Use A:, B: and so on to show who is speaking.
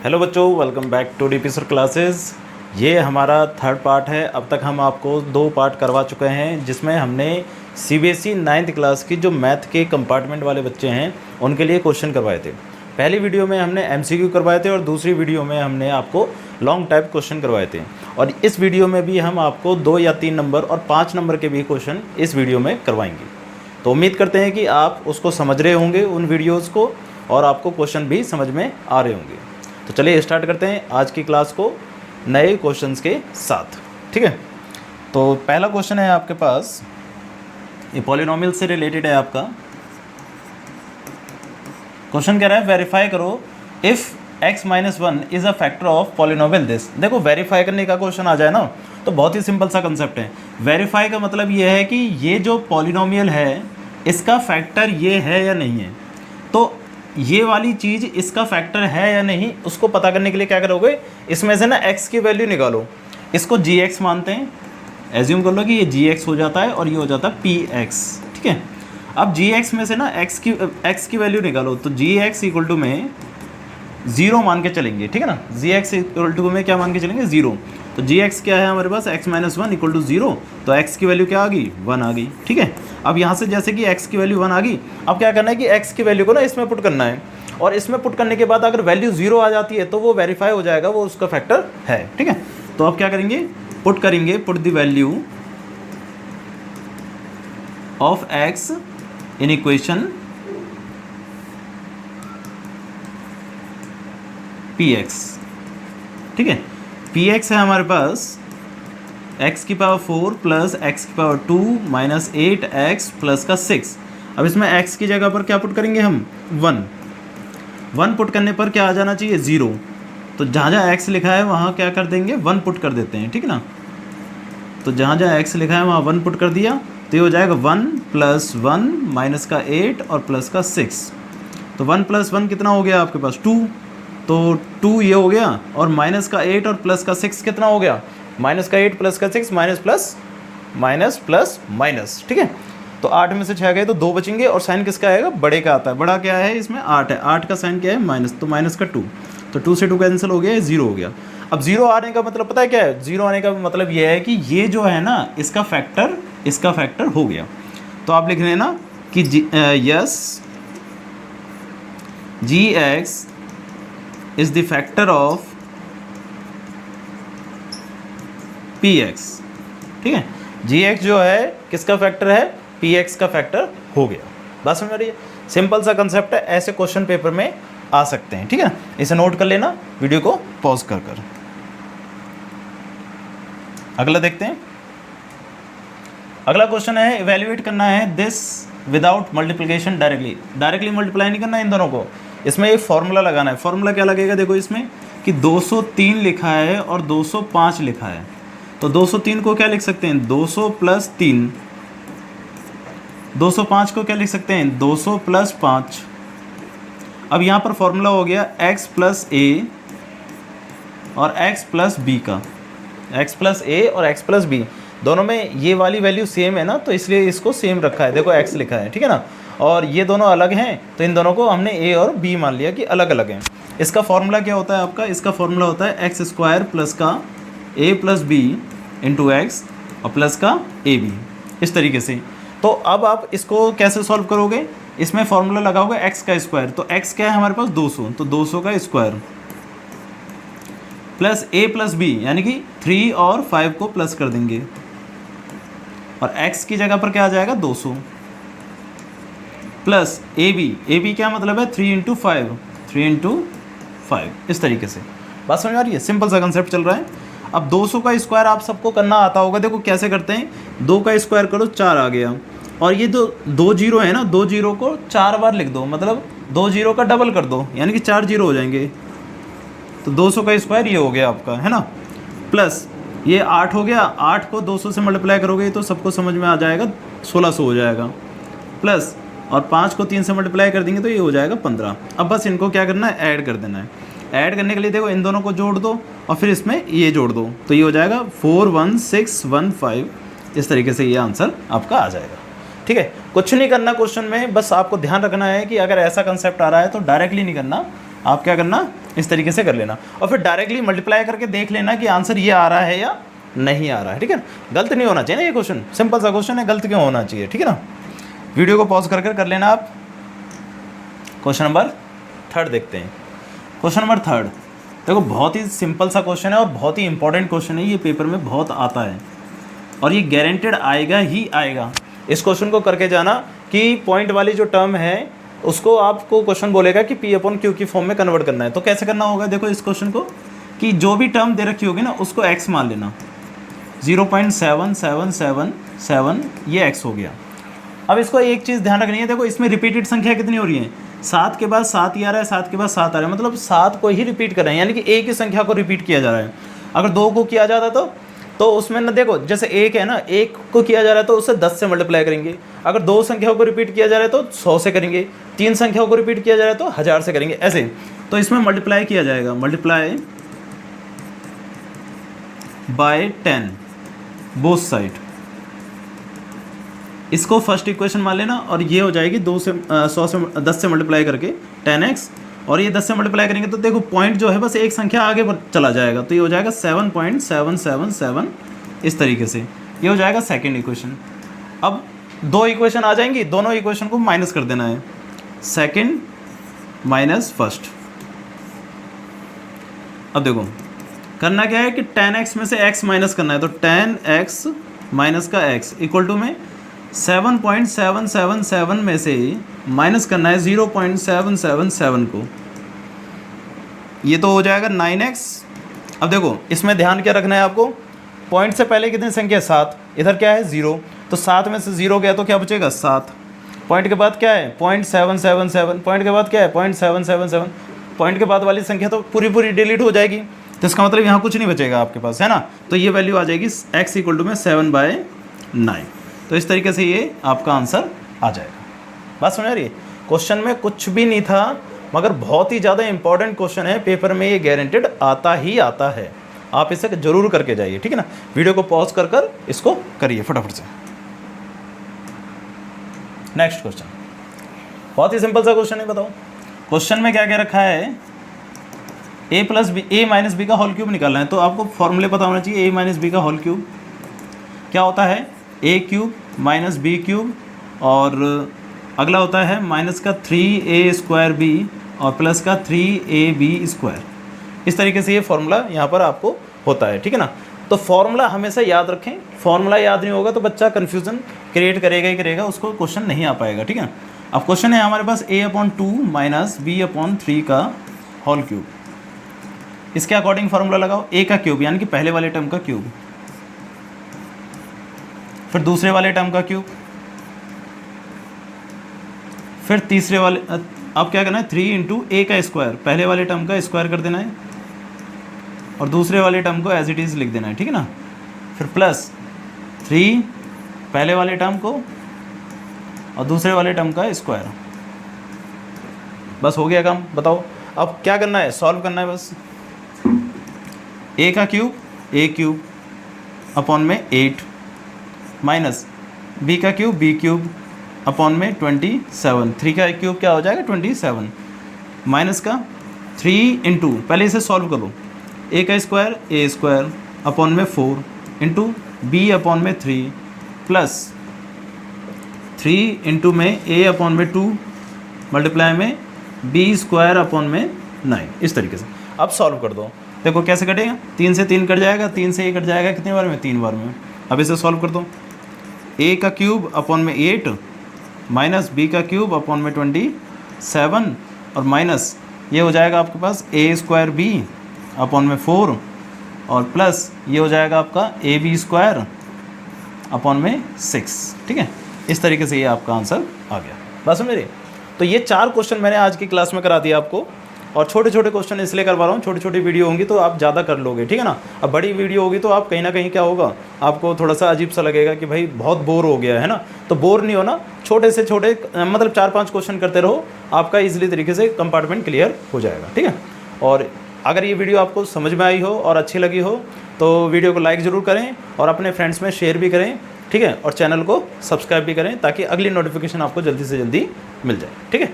A: Hello बच्चों, welcome back to DP sir classes. ये हमारा थर्ड पार्ट है। अब तक हम आपको 2 पार्ट करवा चुके हैं, जिसमें हमने सीबीएसई 9th क्लास की जो मैथ के कंपार्टमेंट वाले बच्चे हैं उनके लिए क्वेश्चन करवाए थे। पहली वीडियो में हमने एमसीक्यू करवाए थे और दूसरी वीडियो में हमने आपको लॉन्ग टाइप क्वेश्चन करवाए थे। और इस वीडियो में भी हम आपको 2 या 3 नंबर और 5 नंबर के भी क्वेश्चन इस वीडियो में करवाएंगे। तो उम्मीद करते हैं कि आप उसको समझ रहे होंगे, उन वीडियोज़ को, और आपको क्वेश्चन भी समझ में आ रहे होंगे। तो चलिए स्टार्ट करते हैं आज की क्लास को नए क्वेश्चंस के साथ। ठीक है, तो पहला क्वेश्चन है आपके पास, ये पॉलिनोमियल से रिलेटेड है आपका। क्वेश्चन कह रहा है वेरीफाई करो if x - 1 is a factor of polynomial this. देखो, वेरीफाई करने का क्वेश्चन आ जाए ना तो बहुत ही सिंपल सा कंसेप्ट है। वेरीफाई का मतलब ये है कि ये जो पॉलिनोमियल है इसका फैक्टर ये है या नहीं है। तो ये वाली चीज़ इसका फैक्टर है या नहीं, उसको पता करने के लिए क्या करोगे, इसमें से ना x की वैल्यू निकालो। इसको gx मानते हैं, एज्यूम कर लो कि ये gx हो जाता है और ये हो जाता है px। ठीक है, अब gx में से ना x की वैल्यू निकालो, तो gx इक्वल टू में 0 मान के चलेंगे। ठीक है ना, gx इक्वल टू में क्या मान के चलेंगे, 0। तो gx क्या है हमारे पास, x - 1 इक्वल टू 0। तो x की वैल्यू क्या आ गई, 1 आ गई। ठीक है, अब यहाँ से जैसे कि x की वैल्यू 1 आ गई, अब क्या करना है कि x की वैल्यू को ना इसमें पुट करना है, और इसमें पुट करने के बाद अगर वैल्यू 0 आ जाती है तो वो वेरीफाई हो जाएगा, वो उसका फैक्टर है। ठीक है, तो अब क्या करेंगे, पुट करेंगे, put the value of x in equation px। ठीक है, px है हमारे पास x की पावर 4 प्लस x की पावर 2 माइनस 8x प्लस का 6। अब इसमें x की जगह पर क्या पुट करेंगे हम, 1 पुट करने पर क्या आ जाना चाहिए, 0। तो जहाँ जहाँ x लिखा है वहाँ क्या कर देंगे, 1 पुट कर देते हैं। ठीक है ना, तो जहाँ जहाँ x लिखा है वहाँ 1 पुट कर दिया, तो ये हो जाएगा 1 + 1 माइनस का 8 और प्लस का 6। तो 1 + 1 कितना हो गया आपके पास, 2। तो 2 ये हो गया, और माइनस का 8 और प्लस का 6 कितना हो गया, माइनस का 8 प्लस का 6, minus plus minus plus minus. ठीक है, तो 8 में से 6 गए तो 2 बचेंगे, और साइन किसका आएगा, बड़े का आता है। बड़ा क्या है इसमें, 8 है, 8 का साइन क्या है, माइनस, तो माइनस का 2। तो 2 से 2 कैंसिल हो गया, 0 हो गया। अब 0 आने का मतलब पता है क्या है, 0 आने का मतलब ये है कि ये जो है ना इसका फैक्टर हो गया। तो आप लिख रहे हैं ना कि yes gx is the factor of px। ठीक है, gx जो है किसका फैक्टर है, px का फैक्टर हो गया। बात समझ आ रही है, सिंपल सा कंसेप्ट है, ऐसे क्वेश्चन पेपर में आ सकते हैं। ठीक है, इसे नोट कर लेना, वीडियो को पॉज कर कर। अगला देखते हैं। अगला क्वेश्चन है, इवैल्यूएट करना है this without multiplication directly multiply नहीं करना है इन दोनों को, इसमें एक फॉर्मूला लगाना है। फॉर्मूला क्या लगेगा, देखो इसमें कि 203 लिखा है और 205 लिखा है, तो 203 को क्या लिख सकते हैं, 200 + 3। 205 को क्या लिख सकते हैं, 200 + 5। अब यहाँ पर फॉर्मूला हो गया x + a और x + b का, x + a और x + b दोनों में ये वाली वैल्यू सेम है ना, तो इसलिए इसको सेम रखा है। देखो x लिखा है, ठीक है ना, और ये दोनों अलग हैं, तो इन दोनों को हमने a और b मान लिया कि अलग अलग हैं। इसका फॉर्मूला क्या होता है आपका, इसका फॉर्मूला होता है x² प्लस का a + b इंटू x और प्लस का ab, इस तरीके से। तो अब आप इसको कैसे सॉल्व करोगे, इसमें फॉर्मूला लगाओगे x का स्क्वायर, तो x क्या है हमारे पास, 200, तो 200 का स्क्वायर प्लस a + b, यानी कि 3 और 5 को प्लस कर देंगे, और x की जगह पर क्या आ जाएगा, 200 प्लस ab क्या मतलब है, 3 × 5, 3 × 5, इस तरीके से। बात समझ आ रही है, सिंपल सा कंसेप्ट चल रहा है। अब 200 का स्क्वायर आप सबको करना आता होगा। देखो कैसे करते हैं, 2 का स्क्वायर करो, 4 आ गया, और ये दो जीरो है ना, 2 जीरो को 4 बार लिख दो, मतलब 2 जीरो का डबल कर दो, यानी कि 4 जीरो हो जाएंगे। तो 200 का स्क्वायर ये हो गया आपका, है ना, प्लस ये 8 हो गया, 8 को 200 से मल्टीप्लाई करोगे तो सबको समझ में आ जाएगा, 1600 हो जाएगा, प्लस और 5 को 3 से मल्टीप्लाई कर देंगे तो ये हो जाएगा 15। अब बस इनको क्या करना है, ऐड कर देना है। ऐड करने के लिए देखो इन दोनों को जोड़ दो और फिर इसमें ये जोड़ दो, तो ये हो जाएगा 41615। इस तरीके से ये आंसर आपका आ जाएगा। ठीक है, कुछ नहीं करना क्वेश्चन में, बस आपको ध्यान रखना है कि अगर ऐसा कंसेप्ट आ रहा है तो डायरेक्टली नहीं करना, आप क्या करना, इस तरीके से कर लेना और फिर डायरेक्टली मल्टीप्लाई करके देख लेना कि आंसर ये आ रहा है या नहीं आ रहा है, ठीक है। गलत नहीं होना चाहिए ना ये क्वेश्चन, सिंपल सा क्वेश्चन है, गलत क्यों होना चाहिए, ठीक है ना। वीडियो को पॉज कर लेना आप। क्वेश्चन नंबर 3 देखते हैं। क्वेश्चन नंबर 3 देखो, बहुत ही सिंपल सा क्वेश्चन है और बहुत ही इंपॉर्टेंट क्वेश्चन है, ये पेपर में बहुत आता है और ये गारंटेड आएगा ही आएगा। इस क्वेश्चन को करके जाना कि पॉइंट वाली जो टर्म है उसको आपको क्वेश्चन बोलेगा कि P/Q की फॉर्म में कन्वर्ट करना है। तो कैसे करना होगा, देखो इस क्वेश्चन को कि जो भी टर्म दे रखी होगी ना उसको x मान लेना, 0.7777 ये x हो गया। अब इसको एक चीज़ ध्यान रखनी है, देखो इसमें रिपीटेड संख्या कितनी हो रही है, 7 के बाद 7 ही आ रहा है, 7 के बाद 7 आ रहा है, मतलब 7 को ही रिपीट कर रहे हैं, यानी कि एक ही संख्या को रिपीट किया जा रहा है। अगर 2 को किया जाता तो उसमें ना, देखो जैसे 1 है ना, 1 को किया जा रहा है तो उससे 10 से मल्टीप्लाई करेंगे। अगर 2 संख्याओं को रिपीट किया जा रहा है तो 100 से करेंगे, 3 संख्याओं को रिपीट किया जा रहा है तो 1000 से करेंगे, ऐसे। तो इसमें मल्टीप्लाई किया जाएगा, मल्टीप्लाई बाय 10 बोथ साइड। इसको फर्स्ट इक्वेशन मान लेना और ये हो जाएगी 10 से मल्टीप्लाई करके 10x, और ये 10 से मल्टीप्लाई करेंगे तो देखो पॉइंट जो है बस एक संख्या आगे चला जाएगा, तो ये हो जाएगा 7.777 इस तरीके से, ये हो जाएगा सेकंड इक्वेशन। अब 2 इक्वेशन आ जाएंगी, दोनों इक्वेशन को माइनस कर देना है, सेकंड माइनस फर्स्ट। अब देखो करना क्या है कि 10x में से x माइनस करना है, तो 10x माइनस का x इक्वल टू में 7.777 में से माइनस करना है 0.777 को, ये तो हो जाएगा 9x। अब देखो इसमें ध्यान क्या रखना है आपको, पॉइंट से पहले कितनी संख्या है 7, इधर क्या है 0, तो 7 में से 0 गया तो क्या बचेगा 7, पॉइंट के बाद क्या है 0.777, पॉइंट के बाद क्या है 0.777, पॉइंट के बाद वाली संख्या तो पूरी डिलीट हो जाएगी, तो इसका मतलब यहाँ कुछ नहीं बचेगा आपके पास, है ना। तो ये वैल्यू आ जाएगी x इक्वल टू में 7/9। तो इस तरीके से ये आपका आंसर आ जाएगा। बात समझ आ रही है, क्वेश्चन में कुछ भी नहीं था मगर बहुत ही ज़्यादा इंपॉर्टेंट क्वेश्चन है, पेपर में ये गारंटेड आता ही आता है, आप इसे जरूर करके जाइए, ठीक है ना। वीडियो को पॉज कर इसको करिए फटाफट से। नेक्स्ट क्वेश्चन बहुत ही सिंपल सा क्वेश्चन है, बताओ क्वेश्चन में क्या क्या रखा है, a माइनस बी का होल क्यूब निकालना है। तो आपको फॉर्मूले पता होना चाहिए, a माइनस बी का होल क्यूब क्या होता है, a cube minus B cube, और अगला होता है माइनस का 3a² b और प्लस का 3ab²। इस तरीके से ये फॉर्मूला यहाँ पर आपको होता है, ठीक है ना। तो फॉर्मूला हमेशा याद रखें, फॉर्मूला याद नहीं होगा तो बच्चा कन्फ्यूज़न क्रिएट करेगा ही करेगा, उसको क्वेश्चन नहीं आ पाएगा, ठीक है। अब क्वेश्चन है हमारे पास a/2 माइनस b/3 का होल क्यूब, इसके अकॉर्डिंग फार्मूला लगाओ, a का क्यूब यानी कि पहले वाले टर्म का क्यूब, फिर दूसरे वाले टर्म का क्यूब, फिर तीसरे वाले, अब क्या करना है 3 इंटू a का स्क्वायर, पहले वाले टर्म का स्क्वायर कर देना है और दूसरे वाले टर्म को एज इट इज़ लिख देना है, ठीक है ना। फिर प्लस 3 पहले वाले टर्म को और दूसरे वाले टर्म का स्क्वायर, बस हो गया काम। बताओ अब क्या करना है, सॉल्व करना है बस। a का क्यूब a³ अपॉन में 8 माइनस b का क्यूब b³ अपॉन में 27, 3 का क्यूब क्या हो जाएगा 27, माइनस का 3 इंटू, पहले इसे सॉल्व करो, a का स्क्वायर a² अपॉन में 4 इंटू b अपॉन में 3 प्लस 3 इंटू में a अपॉन में 2 मल्टीप्लाई में b² अपॉन में 9। इस तरीके से अब सॉल्व कर दो, देखो कैसे कटेगा, 3 से 3 कट जाएगा, 3 से 1 कट जाएगा, कितनी बार में 3 बार में। अब इसे सॉल्व कर दो, a का क्यूब अपॉन में 8 माइनस b का क्यूब अपॉन में 27 और माइनस ये हो जाएगा आपके पास a² b अपॉन में 4 और प्लस ये हो जाएगा आपका ab² अपॉन में 6, ठीक है। इस तरीके से ये आपका आंसर आ गया, बात समझ रही। तो ये 4 क्वेश्चन मैंने आज की क्लास में करा दिया आपको, और छोटे छोटे क्वेश्चन इसलिए करवा रहा हूँ, छोटी छोटी वीडियो होंगी तो आप ज़्यादा कर लोगे, ठीक है ना। अब बड़ी वीडियो होगी तो आप कहीं ना कहीं क्या होगा, आपको थोड़ा सा अजीब सा लगेगा कि भाई बहुत बोर हो गया है ना। तो बोर नहीं होना, छोटे से छोटे मतलब 4-5 क्वेश्चन करते रहो, आपका ईजिली तरीके से कंपार्टमेंट क्लियर हो जाएगा, ठीक है। और अगर ये वीडियो आपको समझ में आई हो और अच्छी लगी हो तो वीडियो को लाइक ज़रूर करें और अपने फ्रेंड्स में शेयर भी करें, ठीक है। और चैनल को सब्सक्राइब भी करें ताकि अगली नोटिफिकेशन आपको जल्दी से जल्दी मिल जाए, ठीक है।